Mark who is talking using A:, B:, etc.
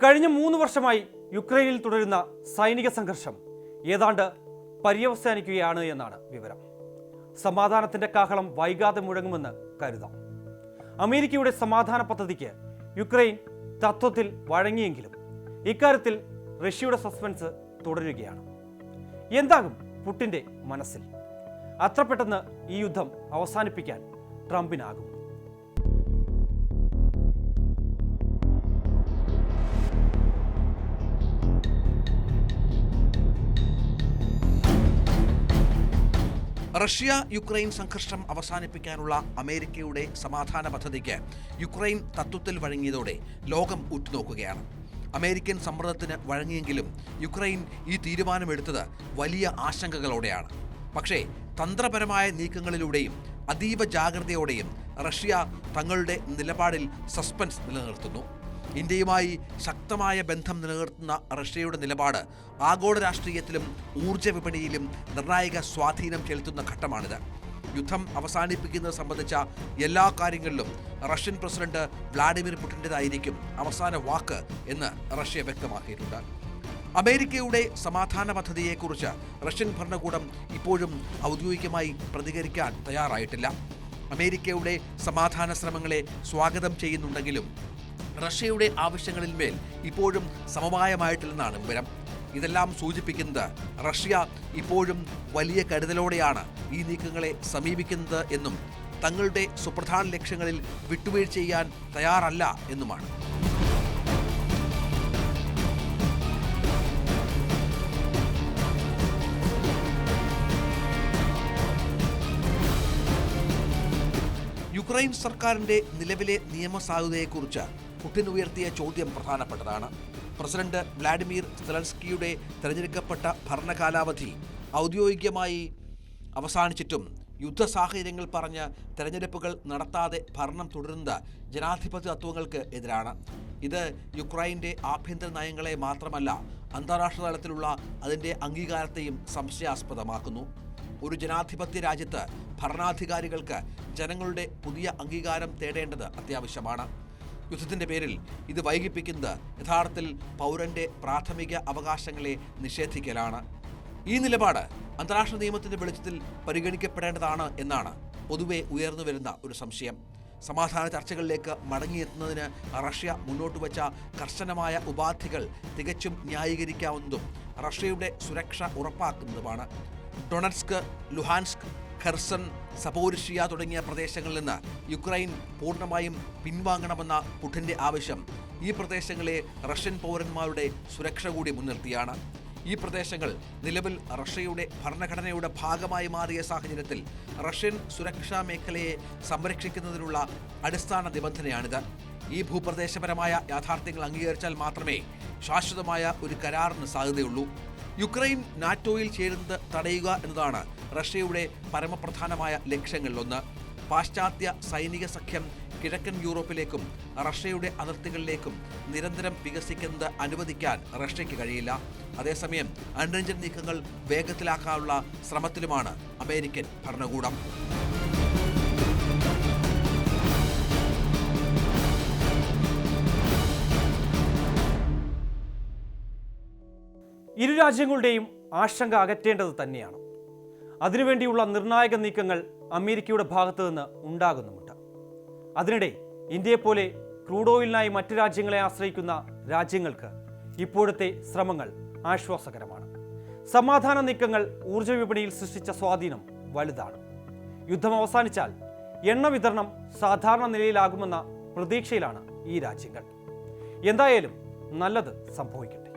A: കഴിഞ്ഞ 3 വർഷമായി യുക്രൈനിൽ തുടരുന്ന സൈനിക സംഘർഷം ഏതാണ്ട് പര്യവസാനിക്കുകയാണ് എന്നാണ് വിവരം. സമാധാനത്തിന്റെ കാഹളം വൈകാതെ മുഴങ്ങുമെന്ന് കരുതാം. അമേരിക്കയുടെ സമാധാന പദ്ധതിക്ക് യുക്രൈൻ തത്വത്തിൽ വഴങ്ങിയെങ്കിലും ഇക്കാര്യത്തിൽ റഷ്യയുടെ സസ്പെൻസ് തുടരുകയാണ്. എന്താകും പുടിന്റെ മനസ്സിൽ? അത്ര പെട്ടെന്ന് ഈ യുദ്ധം അവസാനിപ്പിക്കാൻ ട്രംപിനാകും?
B: റഷ്യ യുക്രൈൻ സംഘർഷം അവസാനിപ്പിക്കാനുള്ള അമേരിക്കയുടെ സമാധാന പദ്ധതിക്ക് യുക്രൈൻ തത്വത്തിൽ വഴങ്ങിയതോടെ ലോകം ഉറ്റുനോക്കുകയാണ്. അമേരിക്കൻ സമ്മർദ്ദത്തിന് വഴങ്ങിയെങ്കിലും യുക്രൈൻ ഈ തീരുമാനമെടുത്തത് വലിയ ആശങ്കകളോടെയാണ്. പക്ഷേ തന്ത്രപരമായ നീക്കങ്ങളിലൂടെയും അതീവ ജാഗ്രതയോടെയും റഷ്യ തങ്ങളുടെ നിലപാടിൽ സസ്പെൻസ് നിലനിർത്തുന്നു. ഇന്ത്യയുമായി ശക്തമായ ബന്ധം നിലനിർത്തുന്ന റഷ്യയുടെ നിലപാട് ആഗോള രാഷ്ട്രീയത്തിലും ഊർജ്ജ വിപണിയിലും നിർണായക സ്വാധീനം ചെലുത്തുന്ന ഘട്ടമാണിത്. യുദ്ധം അവസാനിപ്പിക്കുന്നത് സംബന്ധിച്ച എല്ലാ കാര്യങ്ങളിലും റഷ്യൻ പ്രസിഡന്റ് വ്ളാഡിമിർ പുടിൻ്റെതായിരിക്കും അവസാന വാക്ക് എന്ന് റഷ്യ വ്യക്തമാക്കിയിട്ടുണ്ട്. അമേരിക്കയുടെ സമാധാന പദ്ധതിയെക്കുറിച്ച് റഷ്യൻ ഭരണകൂടം ഇപ്പോഴും ഔദ്യോഗികമായി പ്രതികരിക്കാൻ തയ്യാറായിട്ടില്ല. അമേരിക്കയുടെ സമാധാന ശ്രമങ്ങളെ സ്വാഗതം ചെയ്യുന്നുണ്ടെങ്കിലും റഷ്യയുടെ ആവശ്യങ്ങളിൽ മേൽ ഇപ്പോഴും സമവായമായിട്ടില്ലെന്നാണ് വിവരം. ഇതെല്ലാം സൂചിപ്പിക്കുന്നത് റഷ്യ ഇപ്പോഴും വലിയ കരുതലോടെയാണ് ഈ നീക്കങ്ങളെ സമീപിക്കുന്നത് എന്നും തങ്ങളുടെ സുപ്രധാന ലക്ഷ്യങ്ങളിൽ വിട്ടുവീഴ്ച ചെയ്യാൻ തയ്യാറല്ല എന്നുമാണ്. യുക്രൈൻ സർക്കാരിന്റെ നിലവിലെ നിയമസാധുതയെക്കുറിച്ച് പുടിൻ ഉയർത്തിയ ചോദ്യം പ്രധാനപ്പെട്ടതാണ്. പ്രസിഡന്റ് വ്ളാഡിമിർ സെലൻസ്കിയുടെ തെരഞ്ഞെടുക്കപ്പെട്ട ഭരണകാലാവധി ഔദ്യോഗികമായി അവസാനിച്ചിട്ടും യുദ്ധ സാഹചര്യങ്ങൾ പറഞ്ഞ് തെരഞ്ഞെടുപ്പുകൾ നടത്താതെ ഭരണം തുടരുന്നത് ജനാധിപത്യ തത്വങ്ങൾക്ക് എതിരാണ്. ഇത് യുക്രൈൻ്റെ ആഭ്യന്തര നയങ്ങളെ മാത്രമല്ല അന്താരാഷ്ട്ര തലത്തിലുള്ള അതിൻ്റെ അംഗീകാരത്തെയും സംശയാസ്പദമാക്കുന്നു. ഒരു ജനാധിപത്യ രാജ്യത്ത് ഭരണാധികാരികൾക്ക് ജനങ്ങളുടെ പുതിയ അംഗീകാരം തേടേണ്ടത് അത്യാവശ്യമാണ്. യുദ്ധത്തിൻ്റെ പേരിൽ ഇത് വൈകിപ്പിക്കുന്നത് യഥാർത്ഥത്തിൽ പൗരന്റെ പ്രാഥമിക അവകാശങ്ങളെ നിഷേധിക്കലാണ്. ഈ നിലപാട് അന്താരാഷ്ട്ര നിയമത്തിൻ്റെ വെളിച്ചത്തിൽ പരിഗണിക്കപ്പെടേണ്ടതാണ് എന്നാണ് പൊതുവെ ഉയർന്നു വരുന്ന ഒരു സംശയം. സമാധാന ചർച്ചകളിലേക്ക് മടങ്ങിയെത്തുന്നതിന് റഷ്യ മുന്നോട്ട് വച്ച കർശനമായ ഉപാധികൾ തികച്ചും ന്യായീകരിക്കാവുന്നതും റഷ്യയുടെ സുരക്ഷ ഉറപ്പാക്കുന്നതുമാണ്. ഡൊണറ്റ്സ്ക്, ലുഹാൻസ്ക്, ഖെർസൺ, സപോരിഷ്യ തുടങ്ങിയ പ്രദേശങ്ങളിൽ നിന്ന് യുക്രൈൻ പൂർണ്ണമായും പിൻവാങ്ങണമെന്ന പുടിൻ്റെ ആവശ്യം ഈ പ്രദേശങ്ങളെ റഷ്യൻ പൗരന്മാരുടെ സുരക്ഷ കൂടി മുൻനിർത്തിയാണ്. ഈ പ്രദേശങ്ങൾ നിലവിൽ റഷ്യയുടെ ഭരണഘടനയുടെ ഭാഗമായി മാറിയ സാഹചര്യത്തിൽ റഷ്യൻ സുരക്ഷാ മേഖലയെ സംരക്ഷിക്കുന്നതിനുള്ള അടിസ്ഥാന നിബന്ധനയാണിത്. ഈ ഭൂപ്രദേശപരമായ യാഥാർത്ഥ്യങ്ങൾ അംഗീകരിച്ചാൽ മാത്രമേ ശാശ്വതമായ ഒരു കരാറിന് സാധ്യതയുള്ളൂ. യുക്രൈൻ നാറ്റോയിൽ ചേരുന്നത് തടയുക എന്നതാണ് റഷ്യയുടെ പരമപ്രധാനമായ ലക്ഷ്യങ്ങളിലൊന്ന്. പാശ്ചാത്യ സൈനിക സഖ്യം കിഴക്കൻ യൂറോപ്പിലേക്കും റഷ്യയുടെ അതിർത്തികളിലേക്കും നിരന്തരം വികസിക്കുന്നത് അനുവദിക്കാൻ റഷ്യയ്ക്ക് കഴിയില്ല. അതേസമയം അൺരഞ്ജൻ നീക്കങ്ങൾ വേഗത്തിലാക്കാനുള്ള ശ്രമത്തിലുമാണ് അമേരിക്കൻ ഭരണകൂടം.
A: ഇരു രാജ്യങ്ങളുടെയും ആശങ്ക അകറ്റേണ്ടത് തന്നെയാണ്. അതിനുവേണ്ടിയുള്ള നിർണായക നീക്കങ്ങൾ അമേരിക്കയുടെ ഭാഗത്തു നിന്ന് ഉണ്ടാകുന്നുമുണ്ട്. അതിനിടെ ഇന്ത്യയെപ്പോലെ ക്രൂഡ് ഓയിലിനായി മറ്റ് രാജ്യങ്ങളെ ആശ്രയിക്കുന്ന രാജ്യങ്ങൾക്ക് ഇപ്പോഴത്തെ ശ്രമങ്ങൾ ആശ്വാസകരമാണ്. സമാധാന നീക്കങ്ങൾ ഊർജ്ജ വിപണിയിൽ സൃഷ്ടിച്ച സ്വാധീനം വലുതാണ്. യുദ്ധം അവസാനിച്ചാൽ എണ്ണ വിതരണം സാധാരണ നിലയിലാകുമെന്ന പ്രതീക്ഷയിലാണ് ഈ രാജ്യങ്ങൾ. എന്തായാലും നല്ലത് സംഭവിക്കട്ടെ.